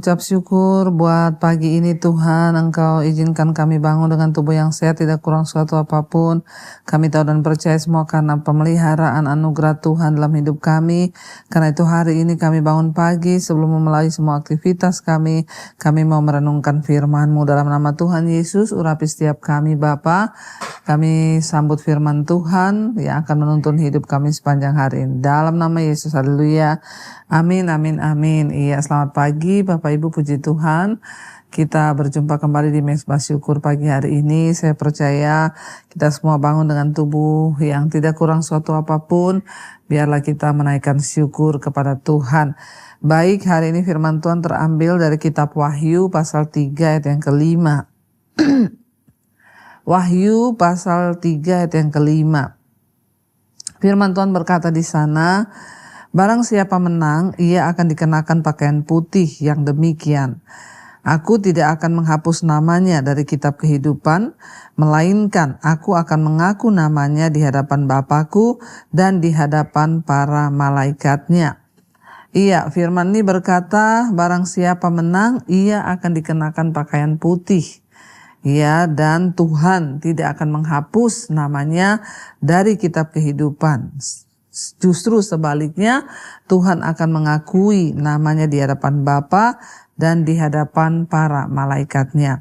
Ucap syukur buat pagi ini Tuhan, Engkau izinkan kami bangun dengan tubuh yang sehat, tidak kurang suatu apapun. Kami tahu dan percaya semua karena pemeliharaan anugerah Tuhan dalam hidup kami. Karena itu hari ini kami bangun pagi sebelum memulai semua aktivitas kami mau merenungkan firman-Mu dalam nama Tuhan Yesus. Urapi setiap kami Bapa. Kami sambut firman Tuhan yang akan menuntun hidup kami sepanjang hari ini. Dalam nama Yesus, haleluya. Amin, amin, amin. Iya, selamat pagi Bapak Ibu, puji Tuhan. Kita berjumpa kembali di Mezbah Syukur pagi hari ini. Saya percaya kita semua bangun dengan tubuh yang tidak kurang suatu apapun. Biarlah kita menaikkan syukur kepada Tuhan. Baik, hari ini firman Tuhan terambil dari kitab Wahyu pasal 3 ayat yang kelima. Wahyu pasal 3 ayat yang kelima. Firman Tuhan berkata di sana, barang siapa menang, ia akan dikenakan pakaian putih yang demikian. Aku tidak akan menghapus namanya dari kitab kehidupan, melainkan aku akan mengaku namanya di hadapan Bapa-Ku dan di hadapan para malaikatnya. Iya, firman ini berkata, barang siapa menang, ia akan dikenakan pakaian putih. Ya, dan Tuhan tidak akan menghapus namanya dari kitab kehidupan. Justru sebaliknya, Tuhan akan mengakui namanya di hadapan Bapa dan di hadapan para malaikatnya.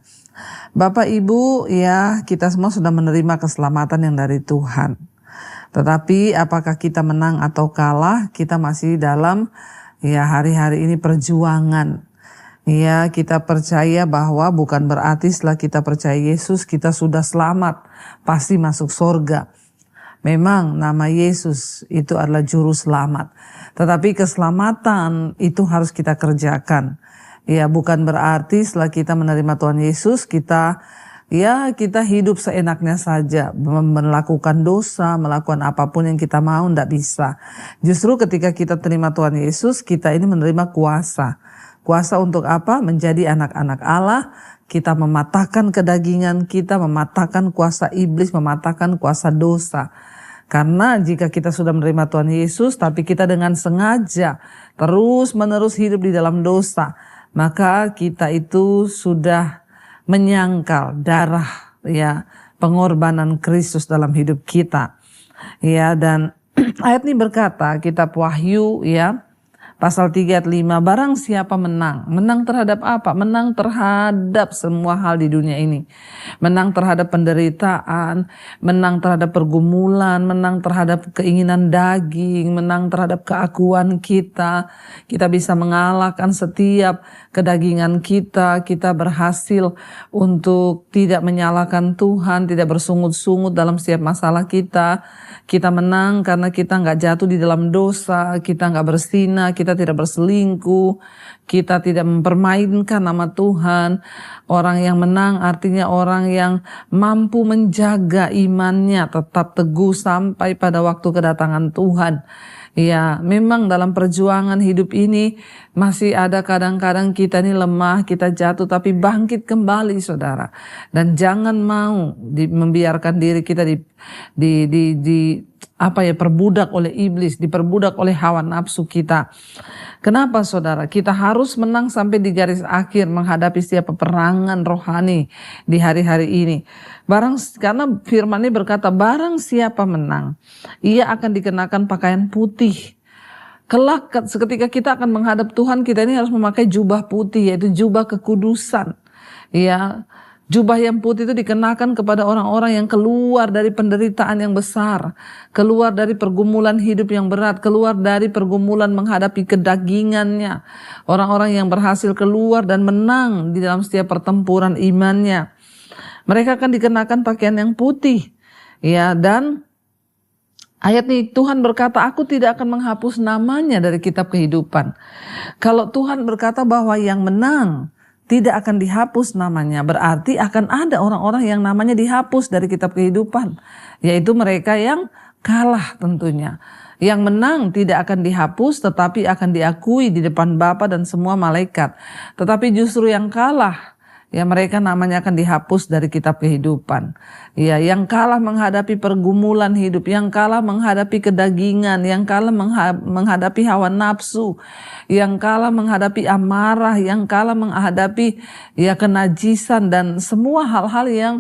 Bapak Ibu, ya, kita semua sudah menerima keselamatan yang dari Tuhan. Tetapi apakah kita menang atau kalah, kita masih dalam hari-hari ini perjuangan. Ya, kita percaya bahwa bukan berarti setelah kita percaya Yesus kita sudah selamat, pasti masuk surga. Memang nama Yesus itu adalah juru selamat. Tetapi keselamatan itu harus kita kerjakan. Ya, bukan berarti setelah kita menerima Tuhan Yesus kita hidup seenaknya saja, melakukan dosa, melakukan apapun yang kita mau, tidak bisa. Justru ketika kita terima Tuhan Yesus, kita ini menerima kuasa. Kuasa untuk apa? Menjadi anak-anak Allah. Kita mematahkan kedagingan kita, mematahkan kuasa iblis, mematahkan kuasa dosa. Karena jika kita sudah menerima Tuhan Yesus, tapi kita dengan sengaja terus-menerus hidup di dalam dosa, maka kita itu sudah menyangkal darah pengorbanan Kristus dalam hidup kita. Ya, dan ayat ini berkata, kitab Wahyu pasal 3 ayat 5, barang siapa menang. Menang terhadap apa? Menang terhadap semua hal di dunia ini. Menang terhadap penderitaan, menang terhadap pergumulan, menang terhadap keinginan daging, menang terhadap keakuan kita. Kita bisa mengalahkan setiap kedagingan kita. Kita berhasil untuk tidak menyalahkan Tuhan, tidak bersungut-sungut dalam setiap masalah kita. Kita menang karena kita nggak jatuh di dalam dosa, kita nggak berzina, kita tidak berselingkuh, kita tidak mempermainkan nama Tuhan. Orang yang menang artinya orang yang mampu menjaga imannya tetap teguh sampai pada waktu kedatangan Tuhan. Ya, memang dalam perjuangan hidup ini masih ada kadang-kadang kita ini lemah, kita jatuh, tapi bangkit kembali saudara. Dan jangan mau membiarkan diri kita perbudak oleh iblis, diperbudak oleh hawa nafsu kita. Kenapa saudara? Kita harus menang sampai di garis akhir menghadapi setiap peperangan rohani di hari-hari ini. Karena firman ini berkata, barang siapa menang, ia akan dikenakan pakaian putih. Kelak ketika kita akan menghadap Tuhan, kita ini harus memakai jubah putih, yaitu jubah kekudusan. Ya, jubah yang putih itu dikenakan kepada orang-orang yang keluar dari penderitaan yang besar, keluar dari pergumulan hidup yang berat, keluar dari pergumulan menghadapi kedagingannya. Orang-orang yang berhasil keluar dan menang di dalam setiap pertempuran imannya. Mereka akan dikenakan pakaian yang putih. Ya, dan ayat ini Tuhan berkata, aku tidak akan menghapus namanya dari kitab kehidupan. Kalau Tuhan berkata bahwa yang menang tidak akan dihapus namanya, berarti akan ada orang-orang yang namanya dihapus dari kitab kehidupan, yaitu mereka yang kalah tentunya. Yang menang tidak akan dihapus, tetapi akan diakui di depan Bapa dan semua malaikat. Tetapi justru yang kalah, ya mereka namanya akan dihapus dari kitab kehidupan. Ya, yang kalah menghadapi pergumulan hidup, yang kalah menghadapi kedagingan, yang kalah menghadapi hawa nafsu, yang kalah menghadapi amarah, yang kalah menghadapi ya kenajisan dan semua hal-hal yang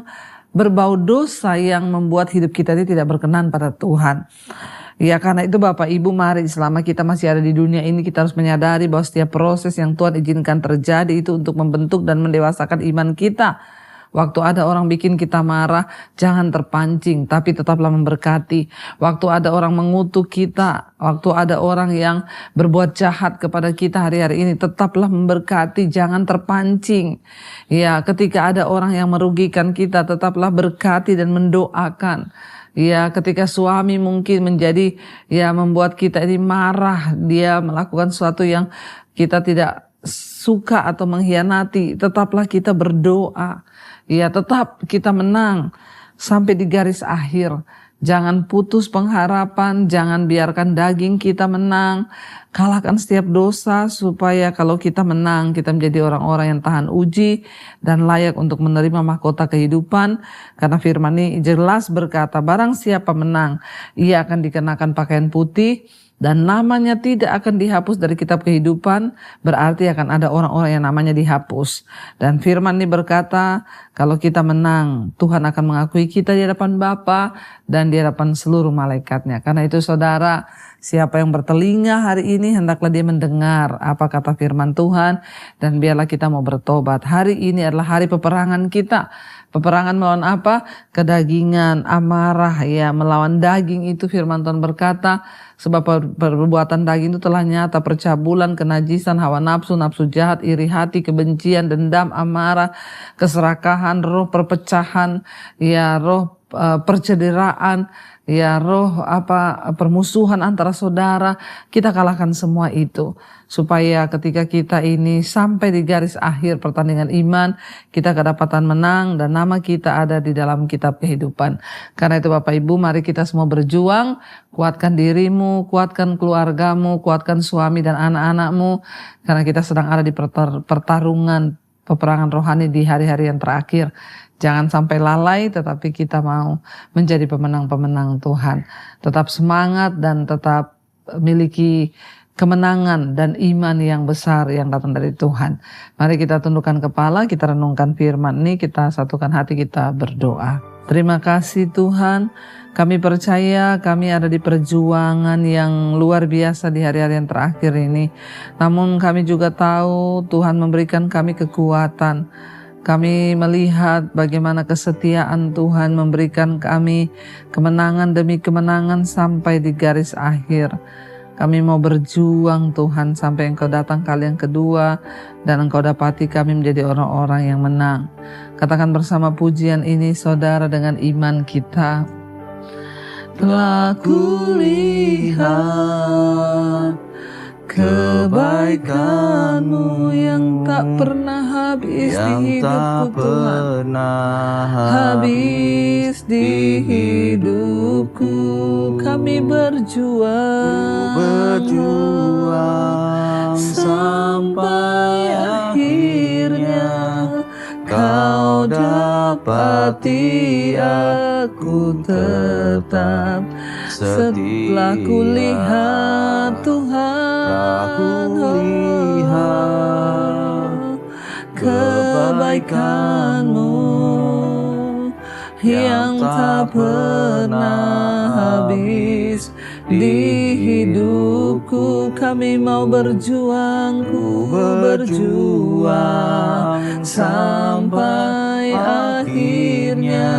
berbau dosa yang membuat hidup kita ini tidak berkenan pada Tuhan. Ya, karena itu Bapak Ibu, mari selama kita masih ada di dunia ini kita harus menyadari bahwa setiap proses yang Tuhan izinkan terjadi itu untuk membentuk dan mendewasakan iman kita. Waktu ada orang bikin kita marah, jangan terpancing, tapi tetaplah memberkati. Waktu ada orang mengutuk kita, waktu ada orang yang berbuat jahat kepada kita hari-hari ini, tetaplah memberkati, jangan terpancing. Ya, ketika ada orang yang merugikan kita, tetaplah berkati dan mendoakan. Ya, ketika suami mungkin menjadi ya membuat kita ini marah, dia melakukan sesuatu yang kita tidak suka atau mengkhianati, tetaplah kita berdoa. Ya, tetap kita menang sampai di garis akhir. Jangan putus pengharapan, jangan biarkan daging kita menang. Kalahkan setiap dosa supaya kalau kita menang, kita menjadi orang-orang yang tahan uji dan layak untuk menerima mahkota kehidupan. Karena firman ini jelas berkata, barang siapa menang, ia akan dikenakan pakaian putih dan namanya tidak akan dihapus dari kitab kehidupan, berarti akan ada orang-orang yang namanya dihapus. Dan firman ini berkata, kalau kita menang, Tuhan akan mengakui kita di hadapan Bapa dan di hadapan seluruh malaikatnya. Karena itu saudara, siapa yang bertelinga hari ini, hendaklah dia mendengar apa kata firman Tuhan, dan biarlah kita mau bertobat. Hari ini adalah hari peperangan kita. Peperangan melawan apa? Kedagingan, amarah, ya melawan daging itu firman Tuhan berkata, sebab perbuatan daging itu telah nyata, percabulan, kenajisan, hawa nafsu, nafsu jahat, iri hati, kebencian, dendam, amarah, keserakahan, roh perpecahan, ya roh percederaan, ya roh permusuhan antara saudara. Kita kalahkan semua itu supaya ketika kita ini sampai di garis akhir pertandingan iman, kita kedapatan menang dan nama kita ada di dalam kitab kehidupan. Karena itu Bapak Ibu, mari kita semua berjuang, kuatkan dirimu, kuatkan keluargamu, kuatkan suami dan anak-anakmu, karena kita sedang ada di pertarungan peperangan rohani di hari-hari yang terakhir. Jangan sampai lalai, tetapi kita mau menjadi pemenang-pemenang Tuhan. Tetap semangat dan tetap miliki kemenangan dan iman yang besar yang datang dari Tuhan. Mari kita tundukkan kepala, kita renungkan firman ini, kita satukan hati, kita berdoa. Terima kasih Tuhan, kami percaya kami ada di perjuangan yang luar biasa di hari-hari yang terakhir ini. Namun kami juga tahu Tuhan memberikan kami kekuatan. Kami melihat bagaimana kesetiaan Tuhan memberikan kami kemenangan demi kemenangan sampai di garis akhir. Kami mau berjuang Tuhan sampai Engkau datang kali yang kedua dan Engkau dapati kami menjadi orang-orang yang menang. Katakan bersama pujian ini saudara dengan iman kita. Telah kulihat kebaikan-Mu yang tak pernah habis di hidupku Tuhan, habis di hidupku. Kami berjuang sampai akhirnya Kau dapati aku tetap setelah kulihat Tuhan, kebaikan-Mu yang tak pernah habis di hidupku. Kami mau berjuang, berjuang sampai akhirnya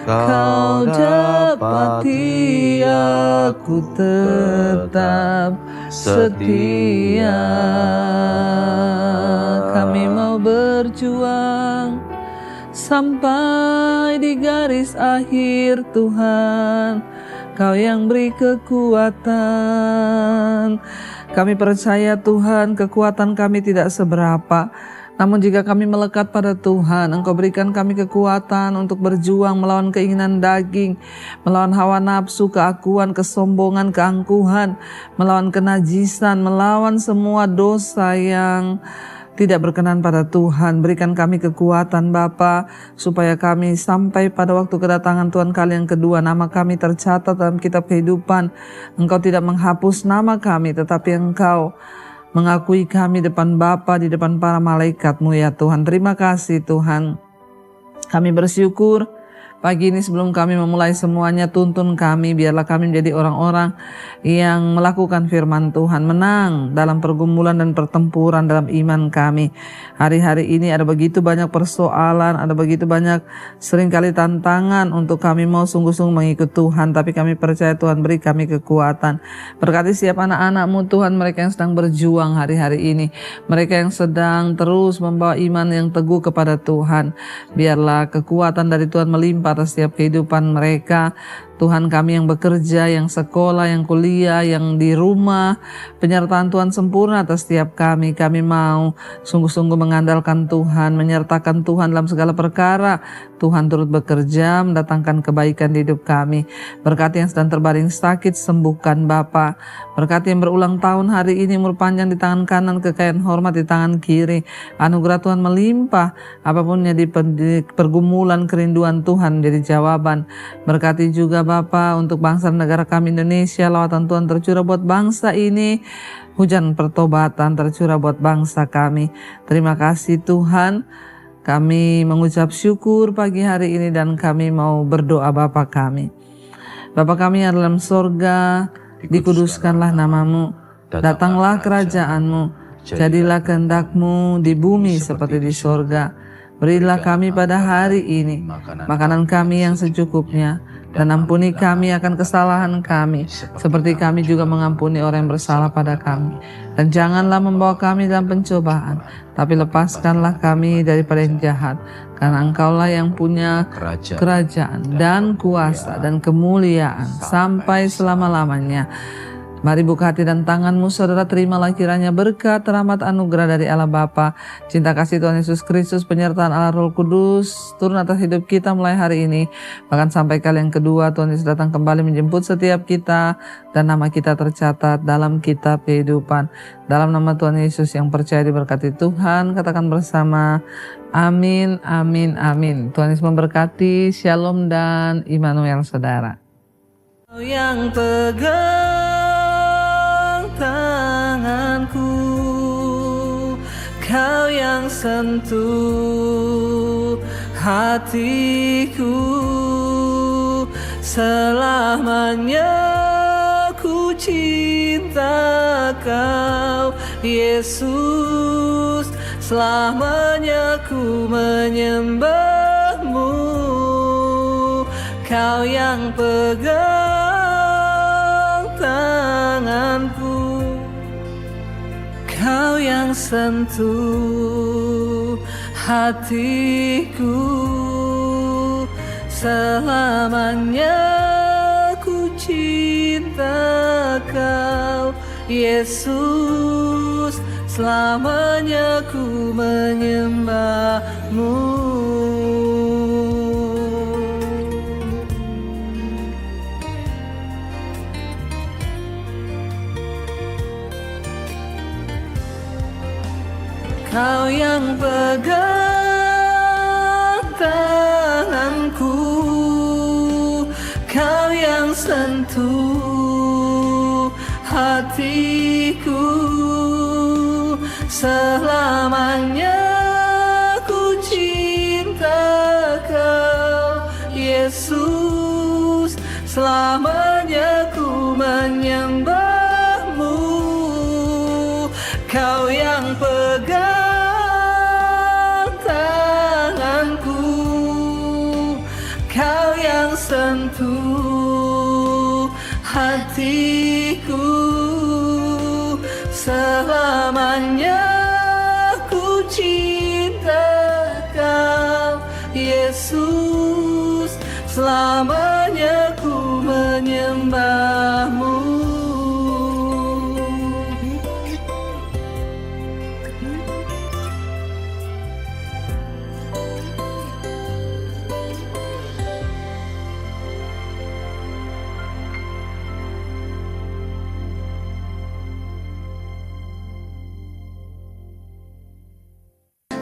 Kau dapati aku tetap setia. Kami mau berjuang sampai di garis akhir Tuhan, Kau yang beri kekuatan. Kami percaya Tuhan, kekuatan kami tidak seberapa, namun jika kami melekat pada Tuhan, Engkau berikan kami kekuatan untuk berjuang melawan keinginan daging, melawan hawa nafsu, keakuan, kesombongan, keangkuhan, melawan kenajisan, melawan semua dosa yang tidak berkenan pada Tuhan. Berikan kami kekuatan Bapa, supaya kami sampai pada waktu kedatangan Tuhan kali yang kedua, nama kami tercatat dalam kitab kehidupan. Engkau tidak menghapus nama kami, tetapi Engkau mengakui kami depan Bapa, di depan para malaikat-Mu ya Tuhan. Terima kasih Tuhan. Kami bersyukur pagi ini sebelum kami memulai semuanya, tuntun kami, biarlah kami menjadi orang-orang yang melakukan firman Tuhan, menang dalam pergumulan dan pertempuran dalam iman kami. Hari-hari ini ada begitu banyak persoalan, ada begitu banyak seringkali tantangan untuk kami mau sungguh-sungguh mengikut Tuhan, tapi kami percaya Tuhan beri kami kekuatan. Berkati setiap anak-anak-Mu Tuhan, mereka yang sedang berjuang hari-hari ini, mereka yang sedang terus membawa iman yang teguh kepada Tuhan. Biarlah kekuatan dari Tuhan melimpah atas setiap kehidupan mereka. Tuhan, kami yang bekerja, yang sekolah, yang kuliah, yang di rumah, penyertaan Tuhan sempurna atas setiap kami. Kami mau sungguh-sungguh mengandalkan Tuhan, menyertakan Tuhan dalam segala perkara. Tuhan turut bekerja, mendatangkan kebaikan di hidup kami. Berkati yang sedang terbaring sakit, sembuhkan Bapa. Berkati yang berulang tahun hari ini, umur panjang di tangan kanan, kekayaan hormat di tangan kiri. Anugerah Tuhan melimpah, apapun yang di pergumulan, kerinduan Tuhan menjadi jawaban. Berkati juga Bapa untuk bangsa dan negara kami Indonesia, lawatan Tuhan tercurah buat bangsa ini, hujan pertobatan tercurah buat bangsa kami. Terima kasih Tuhan, kami mengucap syukur pagi hari ini dan kami mau berdoa Bapa kami. Bapa kami yang dalam sorga, dikuduskanlah nama-Mu, datanglah kerajaan-Mu, jadilah kehendak-Mu di bumi seperti di sorga. Berilah kami pada hari ini makanan kami yang secukupnya, dan ampuni kami akan kesalahan kami, seperti kami juga mengampuni orang yang bersalah pada kami. Dan janganlah membawa kami dalam pencobaan, tapi lepaskanlah kami daripada yang jahat, karena Engkaulah yang punya kerajaan dan kuasa dan kemuliaan sampai selama-lamanya. Mari buka hati dan tanganmu, saudara, terimalah kiranya berkat, rahmat, anugerah dari Allah Bapa, cinta kasih Tuhan Yesus Kristus, penyertaan Allah Roh Kudus turun atas hidup kita mulai hari ini, bahkan sampai kali yang kedua Tuhan Yesus datang kembali menjemput setiap kita, dan nama kita tercatat dalam kitab kehidupan. Dalam nama Tuhan Yesus yang percaya diberkati Tuhan, katakan bersama, amin, amin, amin. Tuhan Yesus memberkati. Shalom dan Immanuel, saudara. Yang pegang tanganku, Kau yang sentuh hatiku, selamanya ku cinta Kau Yesus, selamanya ku menyembah-Mu. Kau yang pegang tanganku, Kau yang sentuh hatiku, selamanya ku cinta Kau Yesus, selamanya ku menyembah-Mu. Kau yang pegang tanganku, Kau yang sentuh hatiku, selamanya ku cinta Kau Yesus, selamanya ku menyembah-Mu. Kau yang pegang Kau yang sentuh hatiku, selamanya ku cinta Kau Yesus, selamanya ku menyembah-Mu.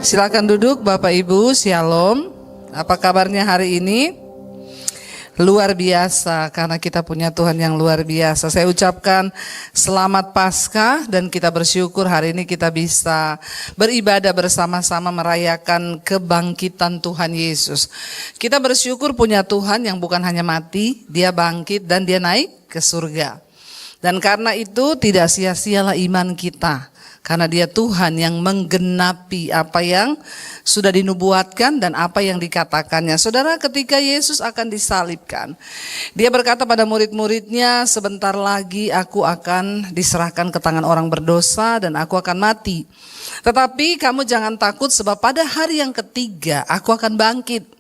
Silakan duduk Bapak Ibu, Shalom. Apa kabarnya hari ini? Luar biasa, karena kita punya Tuhan yang luar biasa. Saya ucapkan selamat Paskah dan kita bersyukur hari ini kita bisa beribadah bersama-sama merayakan kebangkitan Tuhan Yesus. Kita bersyukur punya Tuhan yang bukan hanya mati, Dia bangkit dan Dia naik ke surga. Dan karena itu tidak sia-sialah iman kita. Karena Dia Tuhan yang menggenapi apa yang sudah dinubuatkan dan apa yang dikatakannya. Saudara, ketika Yesus akan disalibkan, Dia berkata pada murid-muridnya, sebentar lagi aku akan diserahkan ke tangan orang berdosa dan aku akan mati. Tetapi kamu jangan takut, sebab pada hari yang ketiga aku akan bangkit.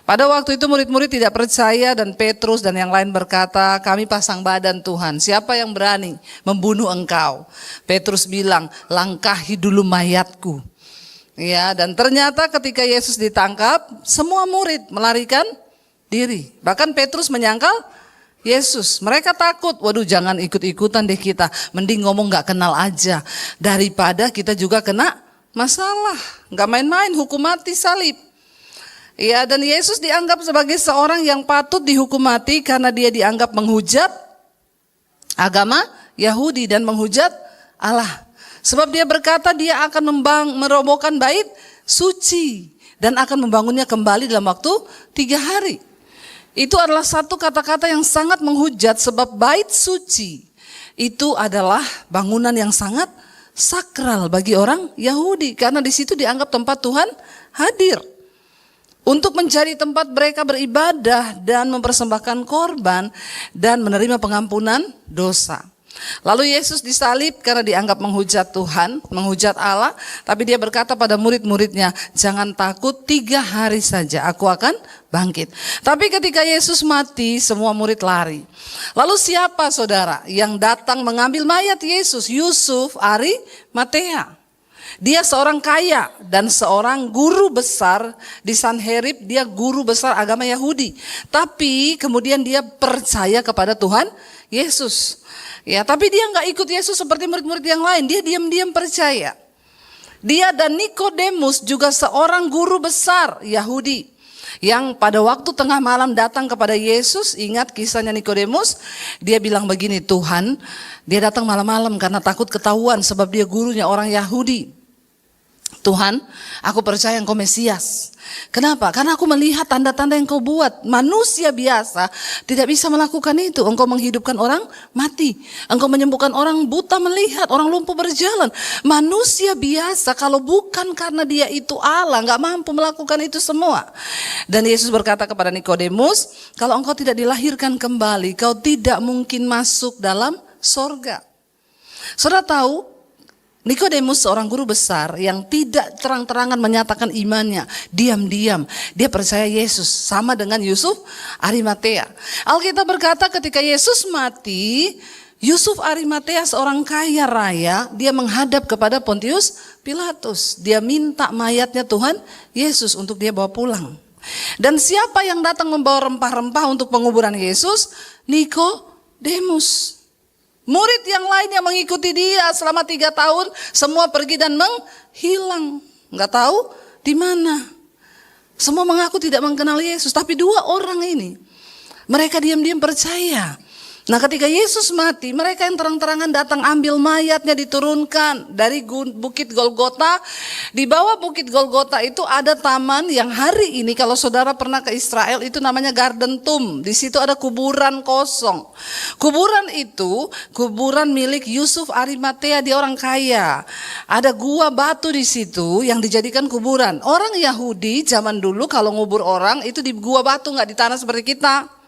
Pada waktu itu murid-murid tidak percaya dan Petrus dan yang lain berkata, kami pasang badan Tuhan, siapa yang berani membunuh engkau? Petrus bilang, langkahi dulu mayatku. Ya, dan ternyata ketika Yesus ditangkap, semua murid melarikan diri. Bahkan Petrus menyangkal Yesus. Mereka takut, waduh jangan ikut-ikutan deh kita, mending ngomong gak kenal aja. Daripada kita juga kena masalah, gak main-main, hukum mati, salib. Ya, dan Yesus dianggap sebagai seorang yang patut dihukum mati karena Dia dianggap menghujat agama Yahudi dan menghujat Allah. Sebab Dia berkata Dia akan merobohkan bait suci dan akan membangunnya kembali dalam waktu 3 hari. Itu adalah satu kata-kata yang sangat menghujat, sebab bait suci itu adalah bangunan yang sangat sakral bagi orang Yahudi karena di situ dianggap tempat Tuhan hadir. Untuk mencari tempat mereka beribadah dan mempersembahkan korban dan menerima pengampunan dosa. Lalu Yesus disalib karena dianggap menghujat Tuhan, menghujat Allah. Tapi Dia berkata pada murid-muridnya, jangan takut, 3 hari saja aku akan bangkit. Tapi ketika Yesus mati, semua murid lari. Lalu siapa saudara yang datang mengambil mayat Yesus? Yusuf Arimatea. Dia seorang kaya dan seorang guru besar di Sanherib, dia guru besar agama Yahudi. Tapi kemudian dia percaya kepada Tuhan Yesus. Ya, tapi dia nggak ikut Yesus seperti murid-murid yang lain, dia diam-diam percaya. Dia dan Nikodemus juga seorang guru besar Yahudi yang pada waktu tengah malam datang kepada Yesus. Ingat kisahnya Nikodemus, dia bilang begini, Tuhan, dia datang malam-malam karena takut ketahuan sebab dia gurunya orang Yahudi. Tuhan, aku percaya Engkau Mesias. Kenapa? Karena aku melihat tanda-tanda yang Kau buat. Manusia biasa tidak bisa melakukan itu. Engkau menghidupkan orang mati. Engkau menyembuhkan orang buta melihat, orang lumpuh berjalan. Manusia biasa kalau bukan karena Dia itu Allah, gak mampu melakukan itu semua. Dan Yesus berkata kepada Nikodemus, kalau engkau tidak dilahirkan kembali, kau tidak mungkin masuk dalam sorga. Saudara tahu, Nikodemus seorang guru besar yang tidak terang-terangan menyatakan imannya, diam-diam dia percaya Yesus, sama dengan Yusuf Arimatea. Alkitab berkata ketika Yesus mati, Yusuf Arimatea seorang kaya raya, dia menghadap kepada Pontius Pilatus. Dia minta mayatnya Tuhan Yesus untuk dia bawa pulang. Dan siapa yang datang membawa rempah-rempah untuk penguburan Yesus? Nikodemus. Murid yang lain yang mengikuti dia selama 3 tahun, semua pergi dan menghilang. Nggak tahu di mana. Semua mengaku tidak mengenal Yesus, tapi 2 orang ini, mereka diam-diam percaya. Nah ketika Yesus mati, mereka yang terang-terangan datang ambil mayatnya, diturunkan dari Bukit Golgota. Di bawah Bukit Golgota itu ada taman yang hari ini kalau saudara pernah ke Israel itu namanya Garden Tomb. Di situ ada kuburan kosong. Kuburan itu kuburan milik Yusuf Arimatea, dia orang kaya. Ada gua batu di situ yang dijadikan kuburan. Orang Yahudi zaman dulu kalau ngubur orang itu di gua batu, nggak di tanah seperti kita.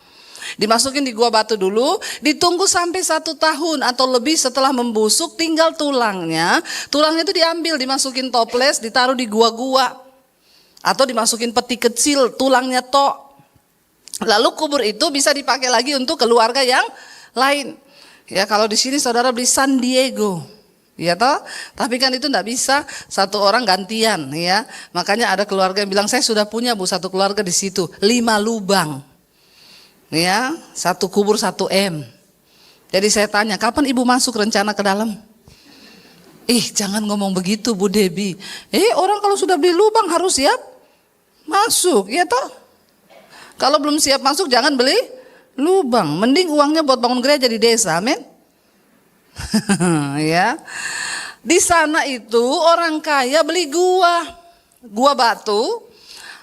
Dimasukin di gua batu dulu, ditunggu sampai 1 tahun atau lebih setelah membusuk, tinggal tulangnya. Tulangnya itu diambil, dimasukin toples, ditaruh di gua-gua. Atau dimasukin peti kecil, tulangnya tok. Lalu kubur itu bisa dipakai lagi untuk keluarga yang lain. Ya kalau di sini saudara beli San Diego. Ya toh, tapi kan itu enggak bisa satu orang gantian ya. Makanya ada keluarga yang bilang saya sudah punya Bu satu keluarga di situ, 5 lubang. Ya, 1 kubur 1 M. Jadi saya tanya, kapan ibu masuk rencana ke dalam? Jangan ngomong begitu Bu Debi. Orang kalau sudah beli lubang harus siap masuk, ya toh? Kalau belum siap masuk jangan beli lubang. Mending uangnya buat bangun gereja di desa, amin. Ya. Di sana itu orang kaya beli gua batu,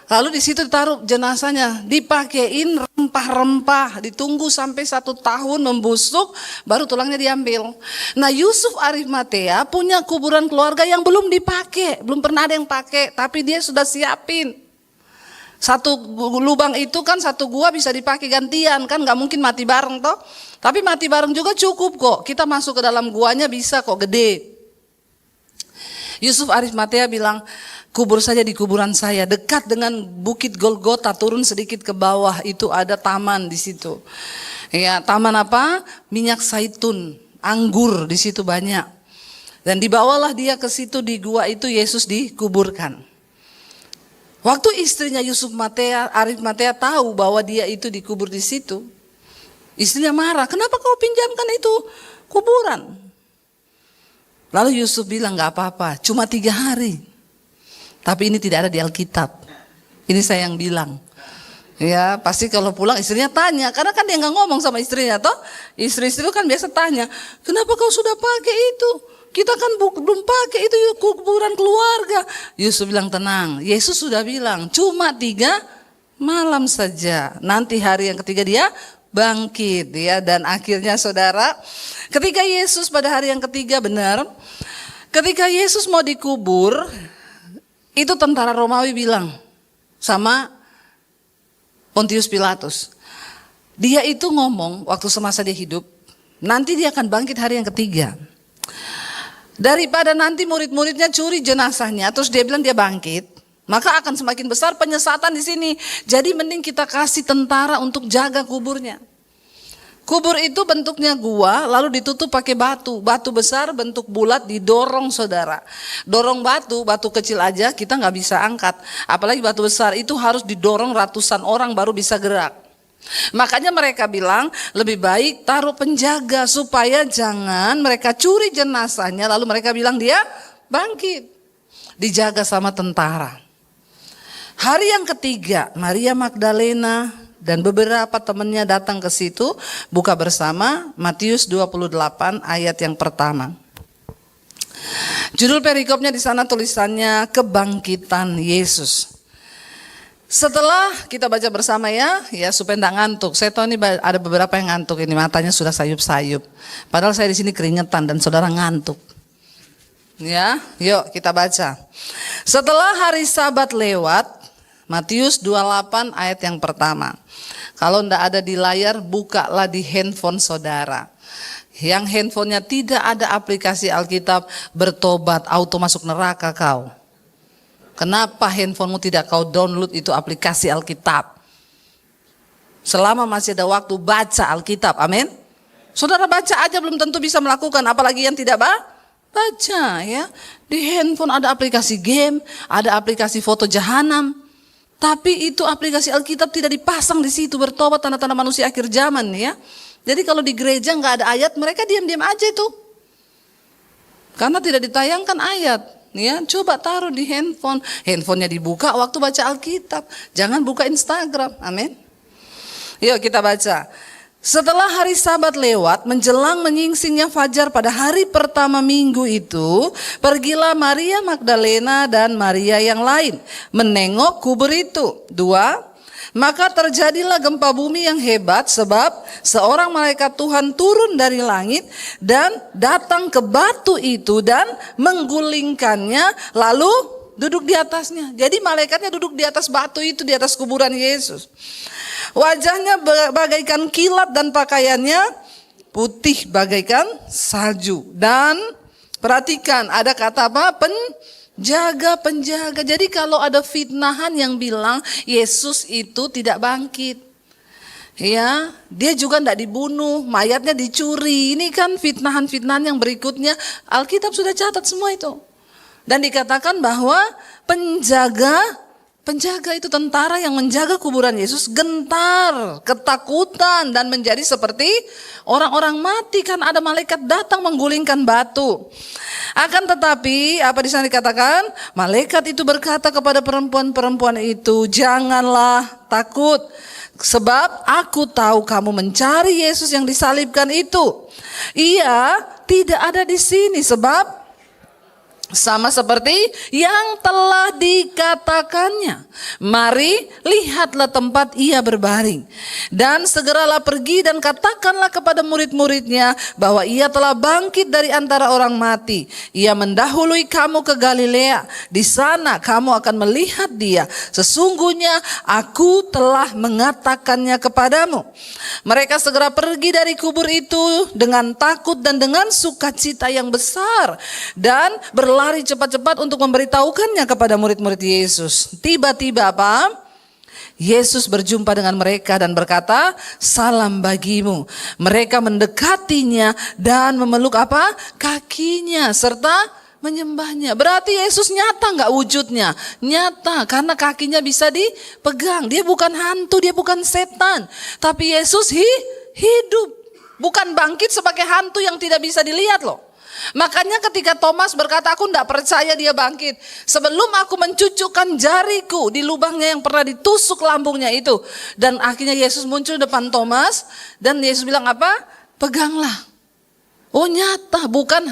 lalu di situ ditaruh jenazahnya, dipakein rempah-rempah, ditunggu sampai 1 tahun membusuk, baru tulangnya diambil. Nah, Yusuf Arimatea punya kuburan keluarga yang belum dipakai, belum pernah ada yang pakai, tapi dia sudah siapin. Satu lubang itu kan satu gua bisa dipakai gantian, kan nggak mungkin mati bareng toh. Tapi mati bareng juga cukup kok, kita masuk ke dalam guanya bisa kok, gede. Yusuf Arimatea bilang, kubur saja di kuburan saya, dekat dengan bukit Golgota, turun sedikit ke bawah itu ada taman di situ. Ya, taman apa? Minyak zaitun, anggur di situ banyak. Dan dibawalah dia ke situ di gua itu, Yesus dikuburkan. Waktu istrinya Yusuf Arimatea tahu bahwa dia itu dikubur di situ, istrinya marah, kenapa kau pinjamkan itu kuburan? Lalu Yusuf bilang, gak apa-apa, cuma 3 hari. Tapi ini tidak ada di Alkitab. Ini saya yang bilang. Ya, pasti kalau pulang istrinya tanya, karena kan dia gak ngomong sama istrinya toh. Istri-istri itu kan biasa tanya, kenapa kau sudah pakai itu? Kita kan belum pakai itu kuburan keluarga. Yusuf bilang, tenang, Yesus sudah bilang cuma 3 malam saja. Nanti hari yang ketiga dia bangkit, ya. Dan akhirnya saudara, ketika Yesus pada hari yang ketiga, benar, ketika Yesus mau dikubur, itu tentara Romawi bilang sama Pontius Pilatus, dia itu ngomong waktu semasa dia hidup, nanti dia akan bangkit hari yang ketiga. Daripada nanti murid-muridnya curi jenazahnya, terus dia bilang dia bangkit, maka akan semakin besar penyesatan di sini. Jadi mending kita kasih tentara untuk jaga kuburnya. Kubur itu bentuknya gua, lalu ditutup pakai batu. Batu besar bentuk bulat didorong saudara. Dorong batu kecil aja kita nggak bisa angkat. Apalagi batu besar itu harus didorong ratusan orang baru bisa gerak. Makanya mereka bilang lebih baik taruh penjaga supaya jangan mereka curi jenazahnya lalu mereka bilang dia bangkit. Dijaga sama tentara. Hari yang ketiga Maria Magdalena dan beberapa temannya datang ke situ, buka bersama Matius 28 ayat yang pertama. Judul perikopnya di sana tulisannya kebangkitan Yesus. Setelah kita baca bersama ya supaya tidak ngantuk. Saya tahu ini ada beberapa yang ngantuk ini, matanya sudah sayup-sayup. Padahal saya di sini keringetan dan saudara ngantuk. Ya, yuk kita baca. Setelah hari Sabat lewat, Matius 28 ayat yang pertama. Kalau tidak ada di layar, bukalah di handphone saudara. Yang handphonenya tidak ada aplikasi Alkitab, bertobat, auto masuk neraka kau. Kenapa handphonemu tidak kau download itu aplikasi Alkitab? Selama masih ada waktu baca Alkitab, amin. Saudara baca aja belum tentu bisa melakukan, apalagi yang tidak baca ya. Di handphone ada aplikasi game, ada aplikasi foto jahanam. Tapi itu aplikasi Alkitab tidak dipasang di situ, bertobat tanda-tanda manusia akhir zaman ya. Jadi kalau di gereja nggak ada ayat, mereka diam-diam aja itu. Karena tidak ditayangkan ayat. Ya, coba taruh di handphone. Handphonenya dibuka waktu baca Alkitab. Jangan buka Instagram. Amin. Yuk kita baca. Setelah hari Sabat lewat, menjelang menyingsingnya fajar pada hari pertama minggu itu, pergilah Maria Magdalena dan Maria yang lain menengok kubur itu. 2. Maka terjadilah gempa bumi yang hebat sebab seorang malaikat Tuhan turun dari langit dan datang ke batu itu dan menggulingkannya lalu duduk di atasnya. Jadi malaikatnya duduk di atas batu itu, di atas kuburan Yesus. Wajahnya bagaikan kilat dan pakaiannya putih bagaikan salju. Dan perhatikan ada kata apa? Penjaga. Jadi kalau ada fitnahan yang bilang Yesus itu tidak bangkit, ya, dia juga tidak dibunuh, mayatnya dicuri. Ini kan fitnahan-fitnahan yang berikutnya. Alkitab sudah catat semua itu. Dan dikatakan bahwa penjaga penjaga itu, tentara yang menjaga kuburan Yesus, gentar, ketakutan, dan menjadi seperti orang-orang mati kan ada malaikat datang menggulingkan batu. Akan tetapi apa di sana dikatakan? Malaikat itu berkata kepada perempuan-perempuan itu, janganlah takut, sebab aku tahu kamu mencari Yesus yang disalibkan itu. Ia tidak ada di sini, sebab sama seperti yang telah dikatakannya. Mari, lihatlah tempat ia berbaring. Dan segeralah pergi dan katakanlah kepada murid-muridnya bahwa ia telah bangkit dari antara orang mati. Ia mendahului kamu ke Galilea. Di sana kamu akan melihat dia. Sesungguhnya aku telah mengatakannya kepadamu. Mereka segera pergi dari kubur itu dengan takut dan dengan sukacita yang besar. Dan berlari cepat-cepat untuk memberitahukannya kepada murid-murid Yesus. Tiba-tiba apa? Yesus berjumpa dengan mereka dan berkata, salam bagimu. Mereka mendekatinya dan memeluk apa? Kakinya serta menyembahnya. Berarti Yesus nyata nggak wujudnya? Nyata, karena kakinya bisa dipegang. Dia bukan hantu, dia bukan setan. Tapi Yesus hidup. Bukan bangkit sebagai hantu yang tidak bisa dilihat loh. Makanya ketika Thomas berkata, aku tidak percaya dia bangkit sebelum aku mencucukkan jariku di lubangnya yang pernah ditusuk lambungnya itu. Dan akhirnya Yesus muncul depan Thomas dan Yesus bilang apa? Peganglah. Oh nyata, bukan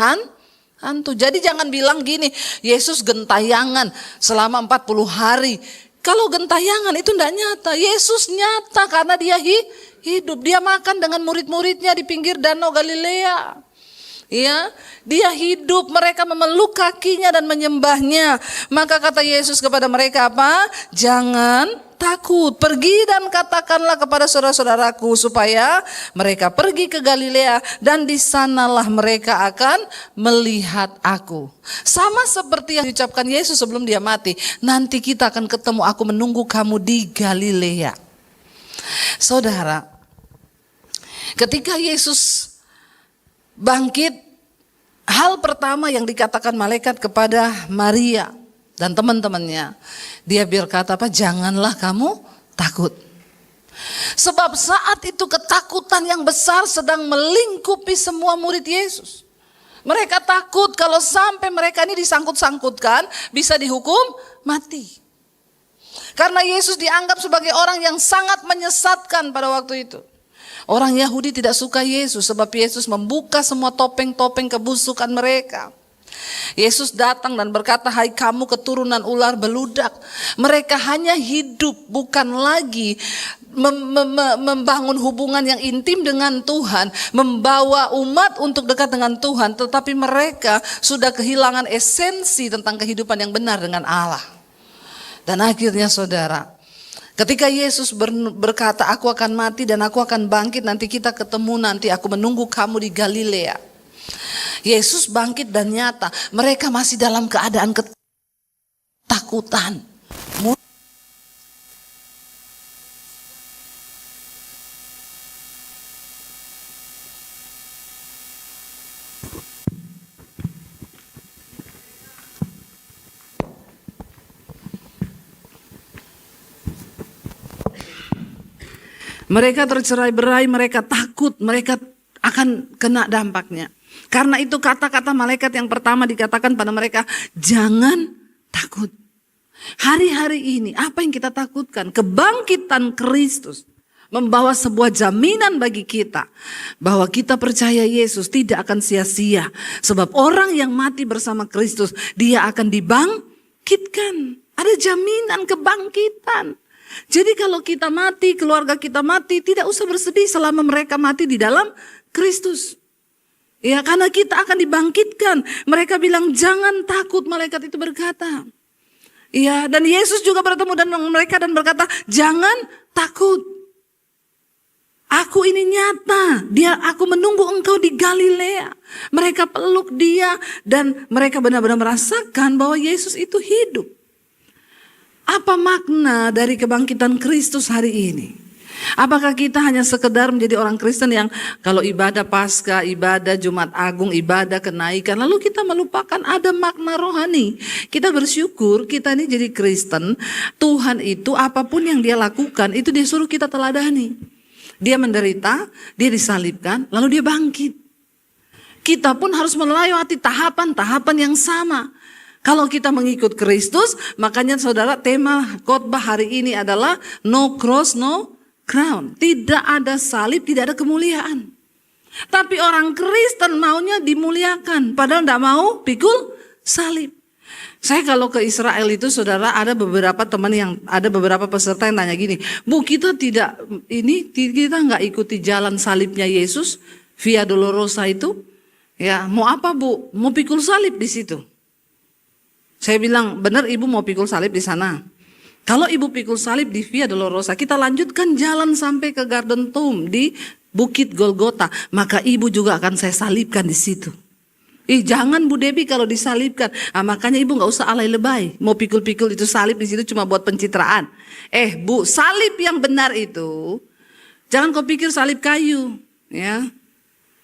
hantu. Jadi jangan bilang gini, Yesus gentayangan selama 40 hari. Kalau gentayangan itu tidak nyata. Yesus nyata karena dia hidup. Dia makan dengan murid-muridnya di pinggir danau Galilea. Ya, dia hidup, mereka memeluk kakinya dan menyembahnya. Maka kata Yesus kepada mereka apa? Jangan takut, pergi dan katakanlah kepada saudara-saudaraku supaya mereka pergi ke Galilea dan di sanalah mereka akan melihat aku. Sama seperti yang diucapkan Yesus sebelum dia mati. Nanti kita akan ketemu, aku menunggu kamu di Galilea. Saudara, ketika Yesus bangkit, hal pertama yang dikatakan malaikat kepada Maria dan teman-temannya, dia berkata apa? Janganlah kamu takut. Sebab saat itu ketakutan yang besar sedang melingkupi semua murid Yesus. Mereka takut kalau sampai mereka ini disangkut-sangkutkan bisa dihukum mati. Karena Yesus dianggap sebagai orang yang sangat menyesatkan pada waktu itu. Orang Yahudi tidak suka Yesus sebab Yesus membuka semua topeng-topeng kebusukan mereka. Yesus datang dan berkata, hai kamu keturunan ular beludak. Mereka hanya hidup, bukan lagi membangun hubungan yang intim dengan Tuhan, membawa umat untuk dekat dengan Tuhan, tetapi mereka sudah kehilangan esensi tentang kehidupan yang benar dengan Allah. Dan akhirnya saudara, ketika Yesus berkata, aku akan mati dan aku akan bangkit, nanti kita ketemu, nanti aku menunggu kamu di Galilea. Yesus bangkit dan nyata, mereka masih dalam keadaan ketakutan. Mereka tercerai-berai, mereka takut, mereka akan kena dampaknya. Karena itu kata-kata malaikat yang pertama dikatakan pada mereka, jangan takut. Hari-hari ini apa yang kita takutkan? Kebangkitan Kristus membawa sebuah jaminan bagi kita bahwa kita percaya Yesus tidak akan sia-sia. Sebab orang yang mati bersama Kristus, dia akan dibangkitkan. Ada jaminan kebangkitan. Jadi kalau kita mati, keluarga kita mati, tidak usah bersedih selama mereka mati di dalam Kristus. Ya, karena kita akan dibangkitkan. Mereka bilang jangan takut, malaikat itu berkata. Ya, dan Yesus juga bertemu dengan mereka dan berkata, jangan takut. Aku ini nyata, aku menunggu engkau di Galilea. Mereka peluk dia dan mereka benar-benar merasakan bahwa Yesus itu hidup. Apa makna dari kebangkitan Kristus hari ini? Apakah kita hanya sekedar menjadi orang Kristen yang kalau ibadah Paskah, ibadah Jumat Agung, ibadah kenaikan, lalu kita melupakan ada makna rohani. Kita bersyukur kita ini jadi Kristen, Tuhan itu apapun yang dia lakukan itu dia suruh kita teladani. Dia menderita, dia disalibkan, lalu dia bangkit. Kita pun harus melewati tahapan-tahapan yang sama. Kalau kita mengikut Kristus, makanya saudara tema khotbah hari ini adalah no cross, no crown. Tidak ada salib, tidak ada kemuliaan. Tapi orang Kristen maunya dimuliakan, padahal tidak mau pikul salib. Saya kalau ke Israel itu saudara ada beberapa teman ada beberapa peserta yang tanya gini, Bu kita kita nggak ikuti jalan salibnya Yesus Via Dolorosa itu, ya mau apa Bu? Mau pikul salib di situ. Saya bilang benar Ibu mau pikul salib di sana. Kalau Ibu pikul salib di Via Dolorosa, kita lanjutkan jalan sampai ke Garden Tomb di Bukit Golgota, maka Ibu juga akan saya salibkan di situ. Jangan Bu Debbie kalau disalibkan. Makanya Ibu nggak usah alay lebay. Mau pikul-pikul itu salib di situ cuma buat pencitraan. Bu, salib yang benar itu jangan kau pikir salib kayu, ya.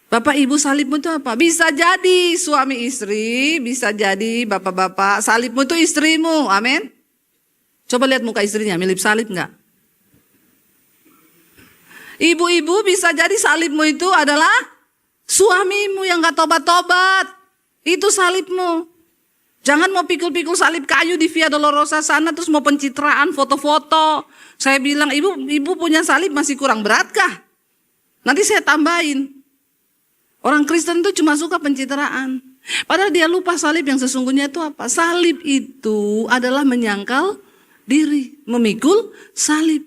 Bapak Ibu salibmu itu apa? Bisa jadi suami istri, bisa jadi bapak-bapak salibmu itu istrimu. Amin. Coba lihat muka istrinya, mirip salib nggak? Ibu-ibu bisa jadi salibmu itu adalah suamimu yang gak tobat-tobat. Itu salibmu. Jangan mau pikul-pikul salib kayu di Via Dolorosa sana terus mau pencitraan, foto-foto. Saya bilang, ibu punya salib masih kurang berat kah? Nanti saya tambahin. Orang Kristen itu cuma suka pencitraan. Padahal dia lupa salib yang sesungguhnya itu apa? Salib itu adalah menyangkal diri, memikul salib.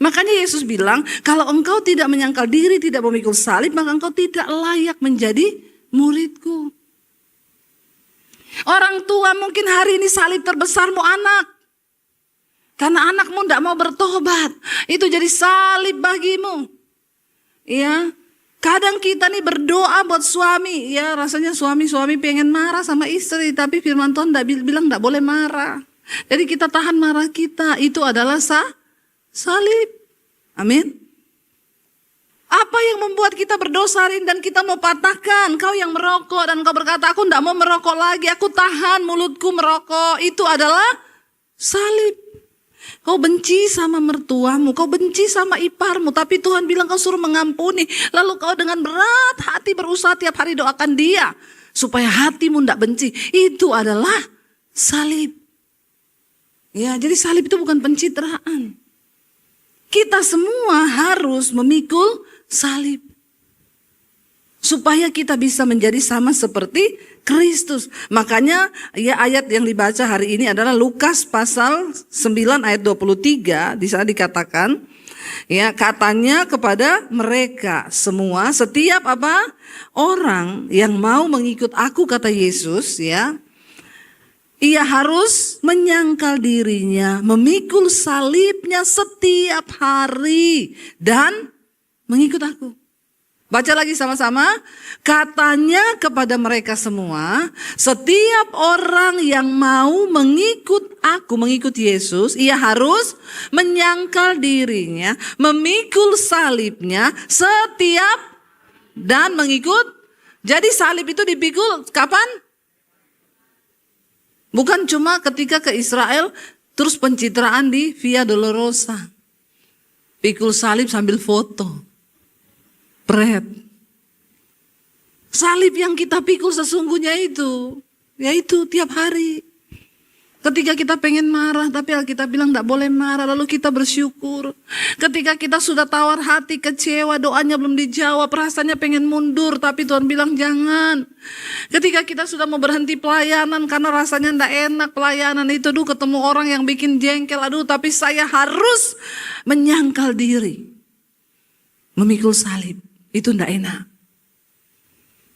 Makanya Yesus bilang, kalau engkau tidak menyangkal diri, tidak memikul salib, maka engkau tidak layak menjadi muridku. Orang tua mungkin hari ini salib terbesarmu anak. Karena anakmu tidak mau bertobat. Itu jadi salib bagimu. Ya, kadang kita nih berdoa buat suami. Ya, rasanya suami pengen marah sama istri. Tapi firman Tuhan bilang tidak boleh marah. Jadi kita tahan marah kita. Itu adalah salib. Amin. Apa yang membuat kita berdosa dan kita mau patahkan? Kau yang merokok dan kau berkata aku tidak mau merokok lagi. Aku tahan mulutku merokok. Itu adalah salib. Kau benci sama mertuamu. Kau benci sama iparmu. Tapi Tuhan bilang kau suruh mengampuni. Lalu kau dengan berat hati berusaha tiap hari doakan dia. Supaya hatimu tidak benci. Itu adalah salib. Ya, jadi salib itu bukan pencitraan. Kita semua harus memikul salib. Supaya kita bisa menjadi sama seperti Kristus. Makanya ya ayat yang dibaca hari ini adalah Lukas pasal 9 ayat 23. Di sana dikatakan, ya katanya kepada mereka semua, setiap orang yang mau mengikut aku kata Yesus, ya. Ia harus menyangkal dirinya, memikul salibnya setiap hari dan mengikut aku. Baca lagi sama-sama. Katanya kepada mereka semua, setiap orang yang mau mengikut aku, mengikut Yesus, ia harus menyangkal dirinya, memikul salibnya setiap dan mengikut. Jadi salib itu dipikul kapan? Bukan cuma ketika ke Israel terus pencitraan di Via Dolorosa. Pikul salib sambil foto. Pret. Salib yang kita pikul sesungguhnya itu, yaitu tiap hari. Ketika kita pengen marah, tapi Alkitab bilang tidak boleh marah, lalu kita bersyukur. Ketika kita sudah tawar hati, kecewa, doanya belum dijawab, rasanya pengen mundur, tapi Tuhan bilang jangan. Ketika kita sudah mau berhenti pelayanan, karena rasanya tidak enak pelayanan itu, ketemu orang yang bikin jengkel, tapi saya harus menyangkal diri. Memikul salib, itu tidak enak.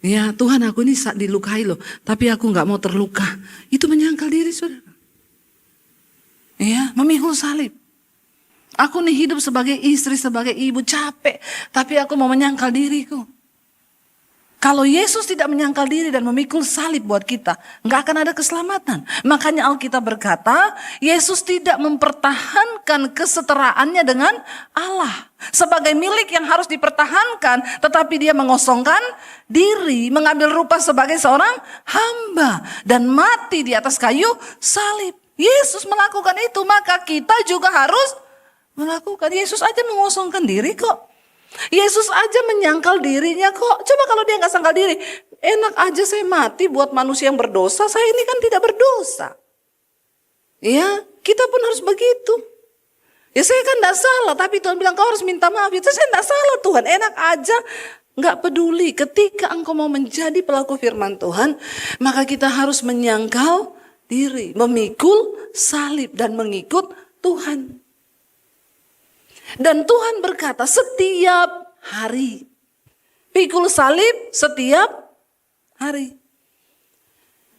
Ya Tuhan aku ini dilukai loh, tapi aku nggak mau terluka. Itu menyangkal diri saudara. Ya, memikul salib. Aku nih hidup sebagai istri, sebagai ibu capek, tapi aku mau menyangkal diriku. Kalau Yesus tidak menyangkal diri dan memikul salib buat kita, nggak akan ada keselamatan. Makanya Alkitab berkata, Yesus tidak mempertahankan keseteraannya dengan Allah. Sebagai milik yang harus dipertahankan, tetapi dia mengosongkan diri, mengambil rupa sebagai seorang hamba, dan mati di atas kayu salib. Yesus melakukan itu, maka kita juga harus melakukan. Yesus aja mengosongkan diri kok. Yesus aja menyangkal dirinya kok. Coba kalau dia nggak sangkal diri, enak aja saya mati buat manusia yang berdosa. Saya ini kan tidak berdosa. Ya, kita pun harus begitu. Ya saya kan tidak salah, tapi Tuhan bilang kau harus minta maaf. Ya saya tidak salah Tuhan, enak aja. Nggak peduli. Ketika engkau mau menjadi pelaku firman Tuhan, maka kita harus menyangkal diri, memikul salib dan mengikut Tuhan. Dan Tuhan berkata setiap hari. Pikul salib setiap hari.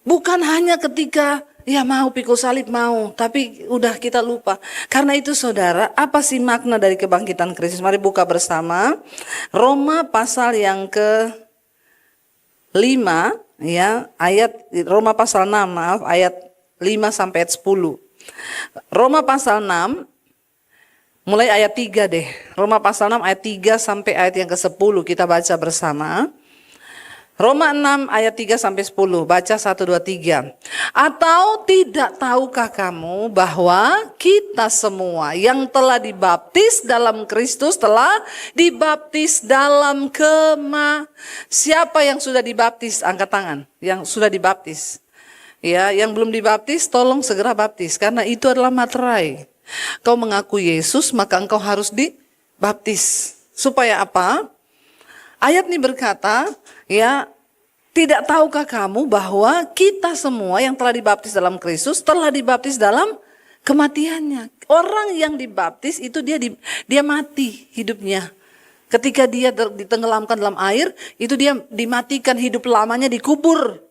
Bukan hanya ketika ya mau pikul salib mau. Tapi udah kita lupa. Karena itu saudara, apa sih makna dari kebangkitan Kristus? Mari buka bersama. Roma pasal yang ke-5. Ya, Roma pasal 6 maaf. Ayat 5 sampai ayat 10. Roma pasal 6. Mulai ayat 3 deh. Roma pasal 6 ayat 3 sampai ayat yang ke-10 kita baca bersama. Roma 6 ayat 3 sampai 10. Baca 1, 2, 3. Atau tidak tahukah kamu bahwa kita semua yang telah dibaptis dalam Kristus telah dibaptis dalam Siapa yang sudah dibaptis? Angkat tangan. Yang sudah dibaptis. Ya, yang belum dibaptis tolong segera baptis. Karena itu adalah materai. Kau mengaku Yesus, maka engkau harus dibaptis. Supaya apa? Ayat ini berkata, ya, tidak tahukah kamu bahwa kita semua yang telah dibaptis dalam Kristus telah dibaptis dalam kematiannya. Orang yang dibaptis itu dia mati hidupnya. Ketika dia ditenggelamkan dalam air, itu dia dimatikan, hidup lamanya dikubur.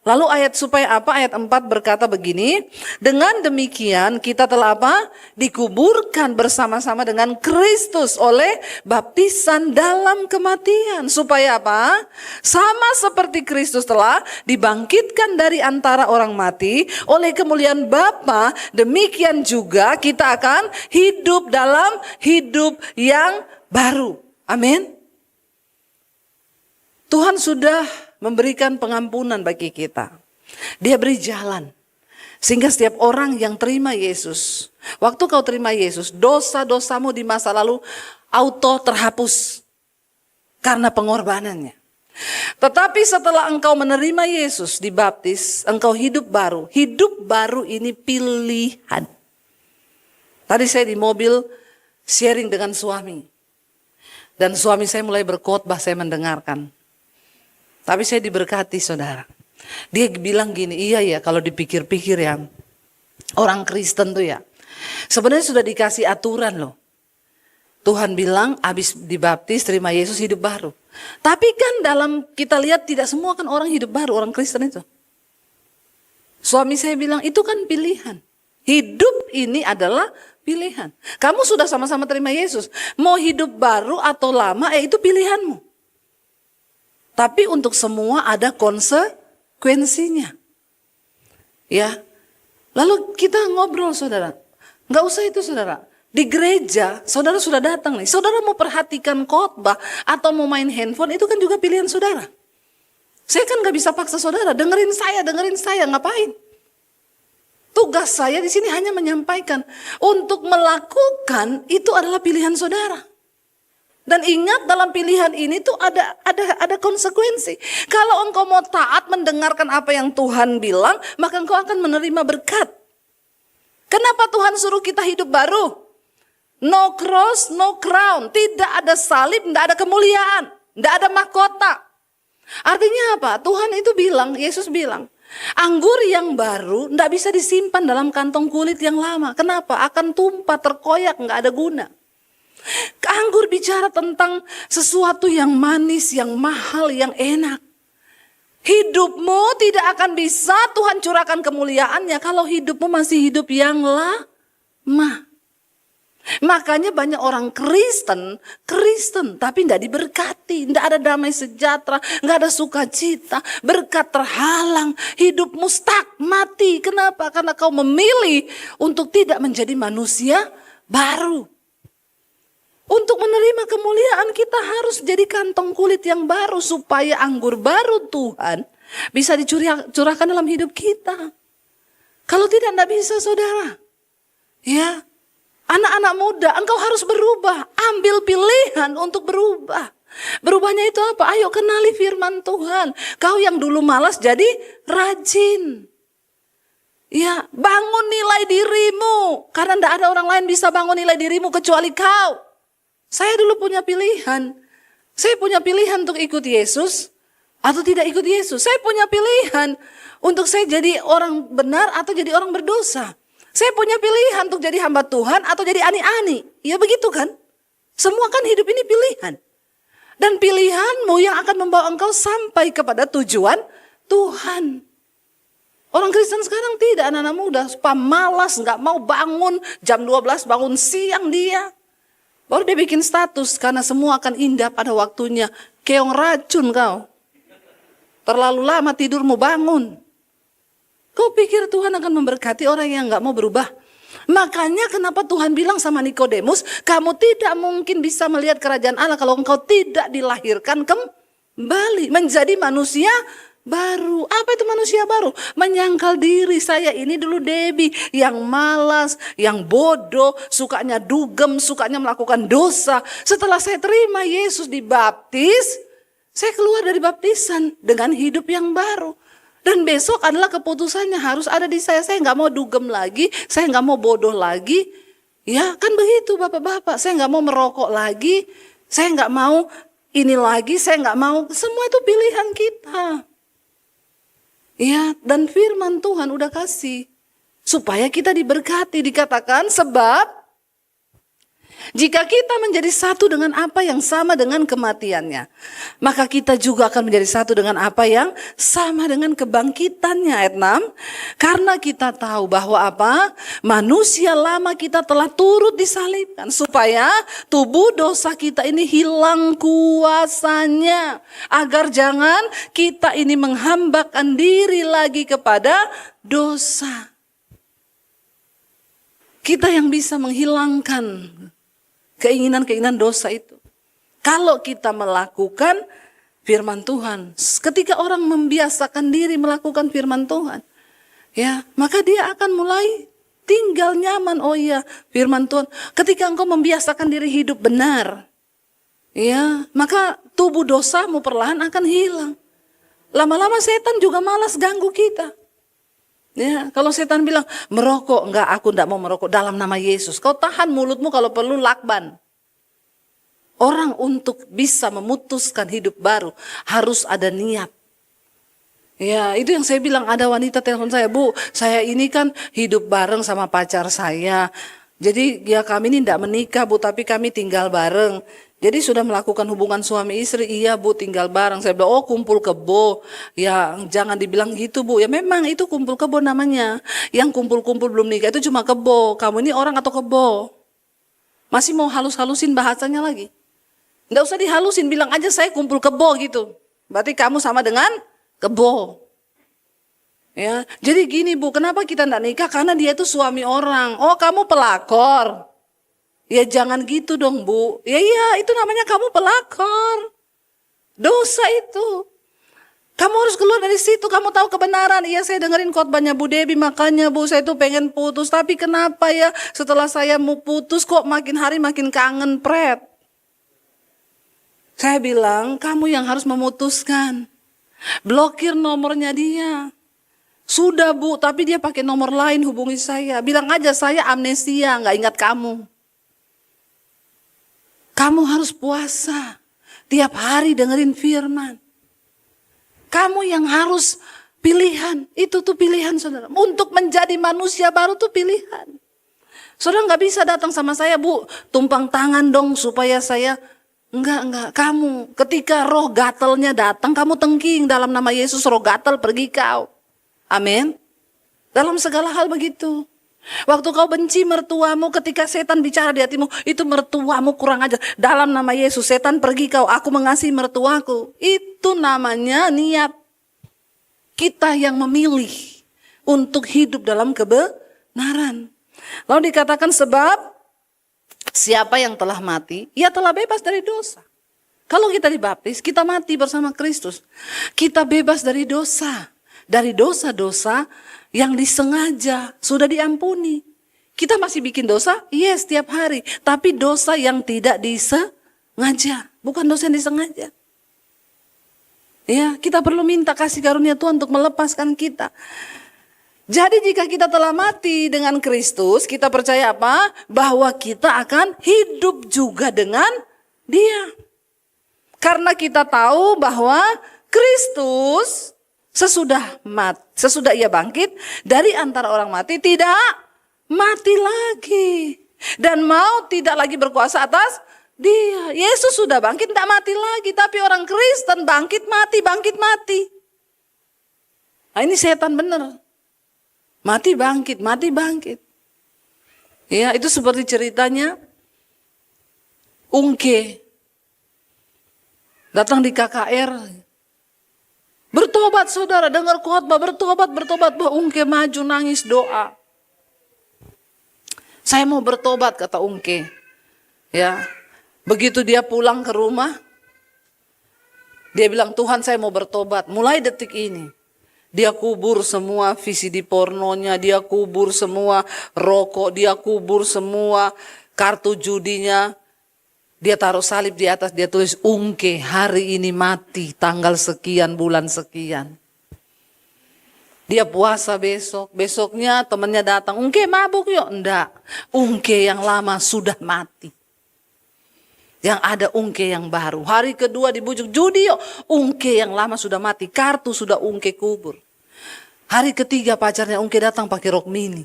Lalu supaya apa? Ayat 4 berkata begini, dengan demikian kita telah apa? Dikuburkan bersama-sama dengan Kristus oleh baptisan dalam kematian. Supaya apa? Sama seperti Kristus telah dibangkitkan dari antara orang mati oleh kemuliaan Bapa, demikian juga kita akan hidup dalam hidup yang baru. Amin. Tuhan sudah memberikan pengampunan bagi kita. Dia beri jalan. Sehingga setiap orang yang terima Yesus. Waktu kau terima Yesus, dosa-dosamu di masa lalu auto terhapus. Karena pengorbanannya. Tetapi setelah engkau menerima Yesus, dibaptis, engkau hidup baru. Hidup baru ini pilihan. Tadi saya di mobil sharing dengan suami. Dan suami saya mulai berkhotbah, saya mendengarkan. Tapi saya diberkati saudara. Dia bilang gini, iya ya kalau dipikir-pikir ya. Orang Kristen tuh ya. Sebenarnya sudah dikasih aturan loh. Tuhan bilang habis dibaptis terima Yesus hidup baru. Tapi kan dalam kita lihat tidak semua kan orang hidup baru, orang Kristen itu. Suami saya bilang itu kan pilihan. Hidup ini adalah pilihan. Kamu sudah sama-sama terima Yesus. Mau hidup baru atau lama itu pilihanmu. Tapi untuk semua ada konsekuensinya. Ya. Lalu kita ngobrol saudara. Nggak usah itu saudara. Di gereja saudara sudah datang nih. Saudara mau perhatikan khotbah atau mau main handphone itu kan juga pilihan saudara. Saya kan nggak bisa paksa saudara. Dengerin saya. Ngapain? Tugas saya di sini hanya menyampaikan. Untuk melakukan itu adalah pilihan saudara. Dan ingat dalam pilihan ini tuh ada konsekuensi. Kalau engkau mau taat mendengarkan apa yang Tuhan bilang, maka engkau akan menerima berkat. Kenapa Tuhan suruh kita hidup baru? No cross, no crown. Tidak ada salib, tidak ada kemuliaan. Tidak ada mahkota. Artinya apa? Tuhan itu bilang, Yesus bilang, anggur yang baru tidak bisa disimpan dalam kantong kulit yang lama. Kenapa? Akan tumpah, terkoyak, nggak ada guna. Anggur bicara tentang sesuatu yang manis, yang mahal, yang enak. Hidupmu tidak akan bisa Tuhan curahkan kemuliaannya kalau hidupmu masih hidup yang lama. Makanya banyak orang Kristen tapi tidak diberkati, tidak ada damai sejahtera, nggak ada sukacita, berkat terhalang, hidupmu stuck, mati. Kenapa? Karena kau memilih untuk tidak menjadi manusia baru. Untuk menerima kemuliaan kita harus jadi kantong kulit yang baru supaya anggur baru Tuhan bisa dicurahkan dalam hidup kita. Kalau tidak bisa, saudara. Ya, anak-anak muda, engkau harus berubah. Ambil pilihan untuk berubah. Berubahnya itu apa? Ayo kenali firman Tuhan. Kau yang dulu malas jadi rajin. Ya, bangun nilai dirimu. Karena tidak ada orang lain bisa bangun nilai dirimu kecuali kau. Saya dulu punya pilihan. Saya punya pilihan untuk ikut Yesus atau tidak ikut Yesus. Saya punya pilihan untuk saya jadi orang benar atau jadi orang berdosa. Saya punya pilihan untuk jadi hamba Tuhan atau jadi ani-ani. Ya begitu kan? Semua kan hidup ini pilihan. Dan pilihanmu yang akan membawa engkau sampai kepada tujuan Tuhan. Orang Kristen sekarang tidak, anak-anak muda. Supaya malas, gak mau bangun. Jam 12 bangun siang dia. Baru dia bikin status karena semua akan indah pada waktunya. Keong racun kau. Terlalu lama tidurmu, bangun. Kau pikir Tuhan akan memberkati orang yang gak mau berubah? Makanya kenapa Tuhan bilang sama Nikodemus, kamu tidak mungkin bisa melihat kerajaan Allah kalau engkau tidak dilahirkan kembali. Menjadi manusia baru. Apa itu manusia baru? Menyangkal diri. Saya ini dulu Debbie yang malas, yang bodoh, sukanya dugem, sukanya melakukan dosa. Setelah saya terima Yesus dibaptis, saya keluar dari baptisan dengan hidup yang baru. Dan besok adalah keputusannya harus ada di saya. Saya nggak mau dugem lagi, saya nggak mau bodoh lagi. Ya kan begitu bapak-bapak. Saya nggak mau merokok lagi, saya nggak mau ini lagi, saya nggak mau. Semua itu pilihan kita. Ya, dan firman Tuhan udah kasih supaya kita diberkati. Dikatakan sebab jika kita menjadi satu dengan apa yang sama dengan kematiannya, maka kita juga akan menjadi satu dengan apa yang sama dengan kebangkitannya. Ayat 6, karena kita tahu bahwa apa? Manusia lama kita telah turut disalibkan, supaya tubuh dosa kita ini hilang kuasanya, agar jangan kita ini menghambakan diri lagi kepada dosa. Kita yang bisa menghilangkan keinginan-keinginan dosa itu. Kalau kita melakukan firman Tuhan. Ketika orang membiasakan diri melakukan firman Tuhan. Ya, maka dia akan mulai tinggal nyaman. Oh iya, firman Tuhan. Ketika engkau membiasakan diri hidup benar. Ya, maka tubuh dosamu perlahan akan hilang. Lama-lama setan juga malas ganggu kita. Ya, kalau setan bilang merokok, enggak, aku enggak mau merokok dalam nama Yesus. Kau tahan mulutmu, kalau perlu lakban. Orang untuk bisa memutuskan hidup baru harus ada niat. Ya, itu yang saya bilang, ada wanita telepon saya, Bu, saya ini kan hidup bareng sama pacar saya. Jadi ya kami ini enggak menikah, Bu, tapi kami tinggal bareng. Jadi sudah melakukan hubungan suami istri, iya Bu, tinggal bareng. Saya bilang, oh kumpul kebo. Ya jangan dibilang gitu Bu, ya memang itu kumpul kebo namanya. Yang kumpul-kumpul belum nikah itu cuma kebo. Kamu ini orang atau kebo? Masih mau halus-halusin bahasanya lagi? Nggak usah dihalusin, bilang aja saya kumpul kebo gitu. Berarti kamu sama dengan kebo. Ya, jadi gini Bu, kenapa kita enggak nikah? Karena dia itu suami orang. Oh kamu pelakor. Ya jangan gitu dong Bu. Ya iya, itu namanya kamu pelakor. Dosa itu. Kamu harus keluar dari situ, kamu tahu kebenaran. Iya, saya dengerin khotbahnya Bu Debbie, makanya Bu saya tuh pengen putus. Tapi kenapa ya setelah saya mau putus kok makin hari makin kangen pret. Saya bilang, kamu yang harus memutuskan. Blokir nomornya dia. Sudah Bu, tapi dia pakai nomor lain hubungi saya. Bilang aja saya amnesia, gak ingat kamu. Kamu harus puasa. Tiap hari dengerin firman. Kamu yang harus pilihan. Itu tuh pilihan saudara. Untuk menjadi manusia baru tuh pilihan. Saudara gak bisa datang sama saya, Bu, tumpang tangan dong supaya saya. Enggak. Kamu ketika roh gatelnya datang, kamu tengking dalam nama Yesus, roh gatel pergi kau. Amin. Dalam segala hal begitu. Waktu kau benci mertuamu, ketika setan bicara di hatimu, itu mertuamu kurang ajar. Dalam nama Yesus, setan pergi kau, aku mengasihi mertuaku. Itu namanya niat kita yang memilih untuk hidup dalam kebenaran. Lalu dikatakan sebab siapa yang telah mati, ia telah bebas dari dosa. Kalau kita dibaptis, kita mati bersama Kristus. Kita bebas dari dosa. Dari dosa-dosa yang disengaja, sudah diampuni. Kita masih bikin dosa? Yes, setiap hari. Tapi dosa yang tidak disengaja. Bukan dosa yang disengaja. Ya, kita perlu minta kasih karunia Tuhan untuk melepaskan kita. Jadi jika kita telah mati dengan Kristus, kita percaya apa? Bahwa kita akan hidup juga dengan Dia. Karena kita tahu bahwa Kristus sesudah Ia bangkit dari antara orang mati, tidak mati lagi. Dan maut tidak lagi berkuasa atas Dia. Yesus sudah bangkit, tidak mati lagi. Tapi orang Kristen bangkit mati, bangkit mati. Nah, ini setan benar. Mati bangkit, mati bangkit. Ya, itu seperti ceritanya Ungke datang di KKR. Bertobat saudara, dengar khotbah, bertobat. Bah, Ungke maju nangis doa. Saya mau bertobat, kata Ungke. Ya, begitu dia pulang ke rumah, dia bilang, Tuhan saya mau bertobat. Mulai detik ini, dia kubur semua VCD pornonya, dia kubur semua rokok, dia kubur semua kartu judinya. Dia taruh salib di atas, dia tulis Ungke hari ini mati tanggal sekian bulan sekian. Dia puasa besoknya temannya datang, Ungke mabuk yuk. Enggak, Ungke yang lama sudah mati. Yang ada Ungke yang baru. Hari kedua dibujuk judi yuk, Ungke yang lama sudah mati, kartu sudah Ungke kubur. Hari ketiga pacarnya Ungke datang pakai rok mini.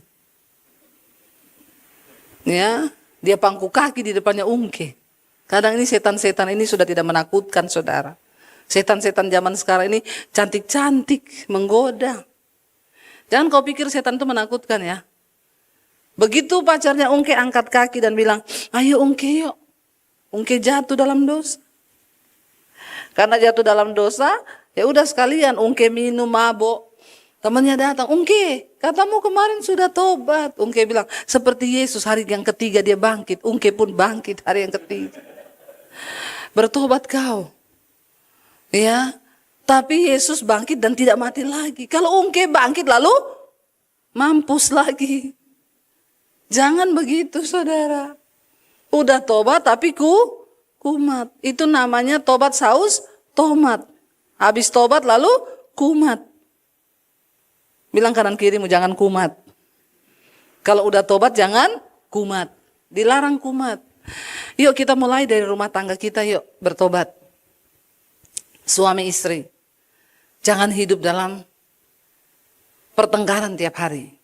Ya, dia pangku kaki di depannya Ungke. Kadang ini setan-setan ini sudah tidak menakutkan saudara. Setan-setan zaman sekarang ini cantik-cantik, menggoda. Jangan kau pikir setan itu menakutkan ya. Begitu pacarnya Ungke angkat kaki dan bilang, ayo Ungke yuk. Ungke jatuh dalam dosa. Karena jatuh dalam dosa, ya udah sekalian Ungke minum mabok. Temannya datang, Ungke, katamu kemarin sudah tobat. Ungke bilang, seperti Yesus hari yang ketiga dia bangkit. Ungke pun bangkit hari yang ketiga. Bertobat kau. Ya, tapi Yesus bangkit dan tidak mati lagi. Kalau Ungke bangkit lalu mampus lagi. Jangan begitu saudara. Udah tobat tapi kumat. Itu namanya tobat saus tomat. Habis tobat lalu kumat. Bilang kanan kirimu jangan kumat. Kalau udah tobat jangan kumat. Dilarang kumat. Yuk kita mulai dari rumah tangga kita yuk bertobat. Suami istri. Jangan hidup dalam pertengkaran tiap hari.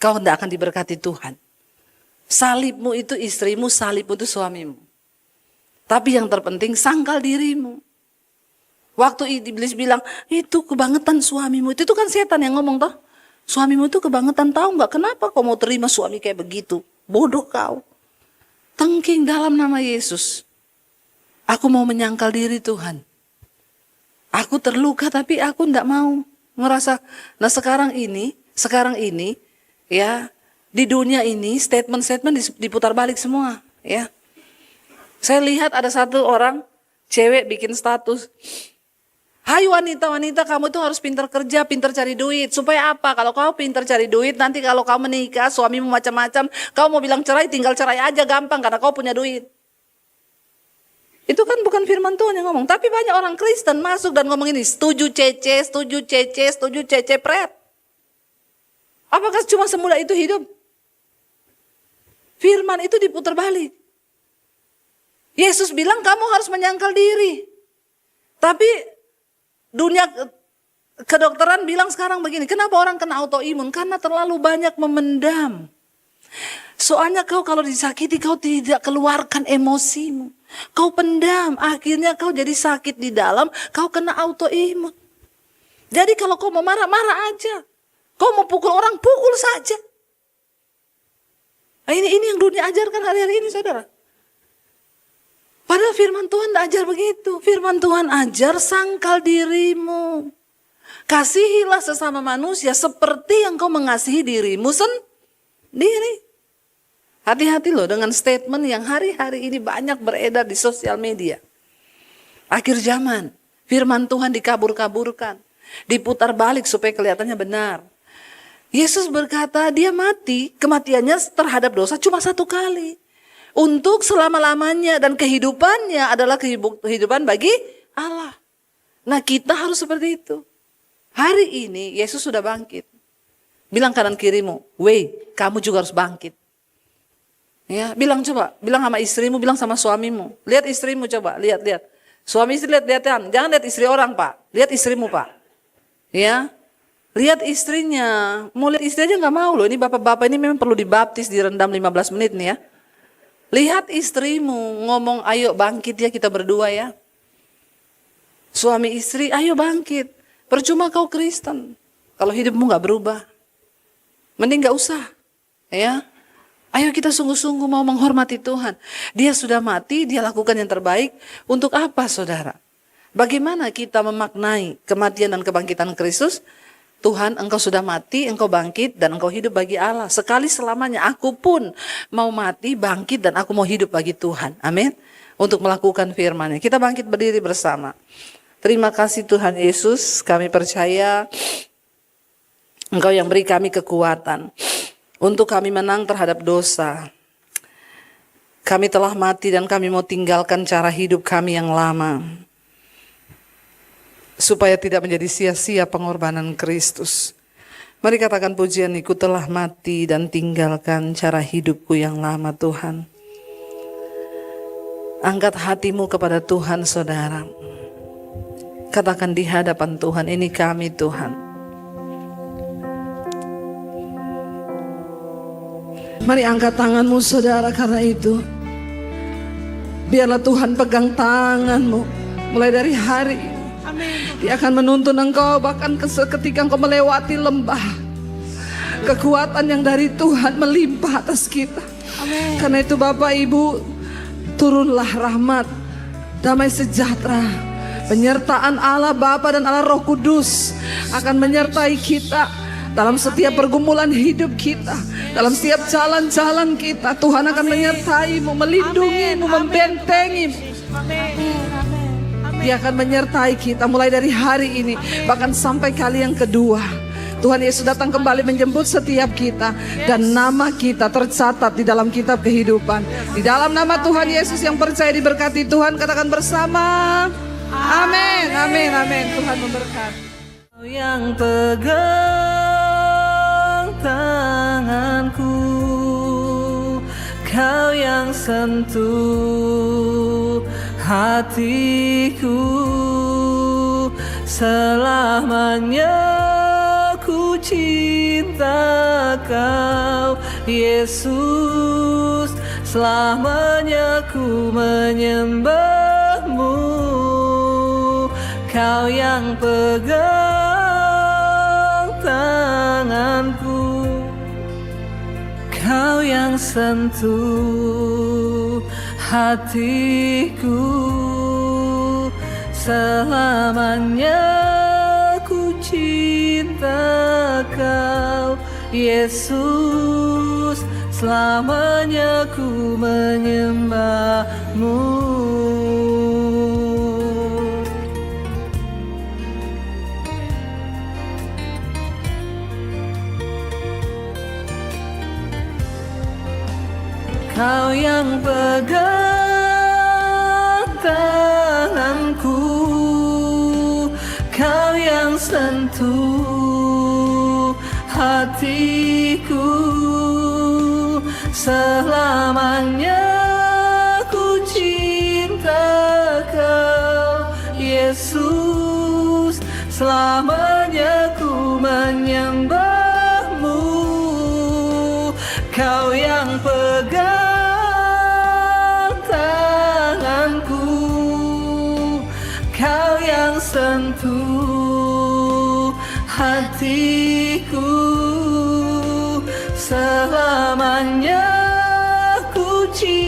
Kau tidak akan diberkati Tuhan. Salibmu itu istrimu, salibmu itu suamimu. Tapi yang terpenting sangkal dirimu. Waktu iblis bilang, itu kebangetan suamimu. Itu kan setan yang ngomong toh. Suamimu itu kebangetan, tahu nggak kenapa kau mau terima suami kayak begitu? Bodoh kau. Tengking dalam nama Yesus. Aku mau menyangkal diri Tuhan. Aku terluka tapi aku tidak mau ngerasa. Nah sekarang ini ya di dunia ini statement-statement diputar balik semua ya. Saya lihat ada satu orang cewek bikin status. Hai wanita-wanita, kamu tuh harus pintar kerja, pintar cari duit. Supaya apa? Kalau kau pintar cari duit, nanti kalau kau menikah, suamimu macam-macam, kau mau bilang cerai, tinggal cerai aja gampang karena kau punya duit. Itu kan bukan firman Tuhan yang ngomong. Tapi banyak orang Kristen masuk dan ngomong ini, setuju cece, pret. Apakah cuma semudah itu hidup? Firman itu diputar balik. Yesus bilang kamu harus menyangkal diri. Tapi dunia kedokteran bilang sekarang begini, kenapa orang kena autoimun? Karena terlalu banyak memendam. Soalnya kau kalau disakiti kau tidak keluarkan emosimu. Kau pendam, akhirnya kau jadi sakit di dalam, kau kena autoimun. Jadi kalau kau mau marah-marah aja. Kau mau pukul orang, pukul saja. Nah, ini yang dunia ajarkan hari-hari ini, saudara. Padahal firman Tuhan tidak ajar begitu. Firman Tuhan ajar sangkal dirimu. Kasihilah sesama manusia seperti yang kau mengasihi dirimu sendiri. Hati-hati loh dengan statement yang hari-hari ini banyak beredar di sosial media. Akhir zaman, firman Tuhan dikabur-kaburkan, diputar balik supaya kelihatannya benar. Yesus berkata dia mati, kematiannya terhadap dosa cuma satu kali. Untuk selama-lamanya, dan kehidupannya adalah kehidupan bagi Allah. Nah, kita harus seperti itu. Hari ini Yesus sudah bangkit. Bilang kanan kirimu, "Weh, kamu juga harus bangkit." Ya, bilang sama istrimu, bilang sama suamimu. Lihat istrimu coba, lihat. Suami istri lihat-lihatan, jangan lihat istri orang, Pak. Lihat istrimu, Pak. Ya. Lihat istrinya. Mau lihat istri aja nggak mau loh. Ini bapak-bapak ini memang perlu dibaptis, direndam 15 menit nih ya. Lihat istrimu, ngomong, "Ayo bangkit ya, kita berdua ya." Suami istri, "Ayo bangkit." Percuma kau Kristen kalau hidupmu nggak berubah. Mending nggak usah. Ya. Ayo kita sungguh-sungguh mau menghormati Tuhan. Dia sudah mati, dia lakukan yang terbaik. Untuk apa, saudara? Bagaimana kita memaknai kematian dan kebangkitan Kristus? Tuhan, engkau sudah mati, engkau bangkit, dan engkau hidup bagi Allah. Sekali selamanya aku pun mau mati, bangkit, dan aku mau hidup bagi Tuhan. Amin. Untuk melakukan firman-Nya. Kita bangkit berdiri bersama. Terima kasih Tuhan Yesus, kami percaya Engkau yang beri kami kekuatan untuk kami menang terhadap dosa. Kami telah mati dan kami mau tinggalkan cara hidup kami yang lama. Supaya tidak menjadi sia-sia pengorbanan Kristus. Mari katakan pujian, "Ku telah mati dan tinggalkan cara hidupku yang lama Tuhan." Angkat hatimu kepada Tuhan saudara. Katakan di hadapan Tuhan, "Ini kami Tuhan." Mari angkat tanganmu saudara, karena itu biarlah Tuhan pegang tanganmu mulai dari hari ini. Dia akan menuntun engkau bahkan ketika engkau melewati lembah. Kekuatan yang dari Tuhan melimpah atas kita. Amin. Karena itu Bapak Ibu, turunlah rahmat, damai sejahtera, penyertaan Allah Bapa dan Allah Roh Kudus akan menyertai kita dalam setiap pergumulan hidup kita, dalam setiap jalan-jalan kita. Tuhan akan menyertai-mu, melindungi-mu, membentengi-mu. Dia akan menyertai kita mulai dari hari ini, bahkan sampai kali yang kedua. Tuhan Yesus datang kembali menjemput setiap kita, dan nama kita tercatat di dalam kitab kehidupan. Di dalam nama Tuhan Yesus yang percaya diberkati Tuhan, katakan bersama, amin, amin, amin. Tuhan memberkati. Yang pegang tanganku, Kau yang sentuh hatiku, selamanya ku cinta Kau Yesus, selamanya ku menyembah-Mu. Kau yang pegang tanganku, Kau yang sentuh hatiku, selamanya ku cinta Kau Yesus, selamanya ku menyembah-Mu. Kau yang pegang tanganku, Kau yang sentuh hatiku, selamanya ku cinta Kau Yesus, selamanya ku menyembah-Mu. Kau yang pegang Kau yang sentuh hatiku, selamanya tree.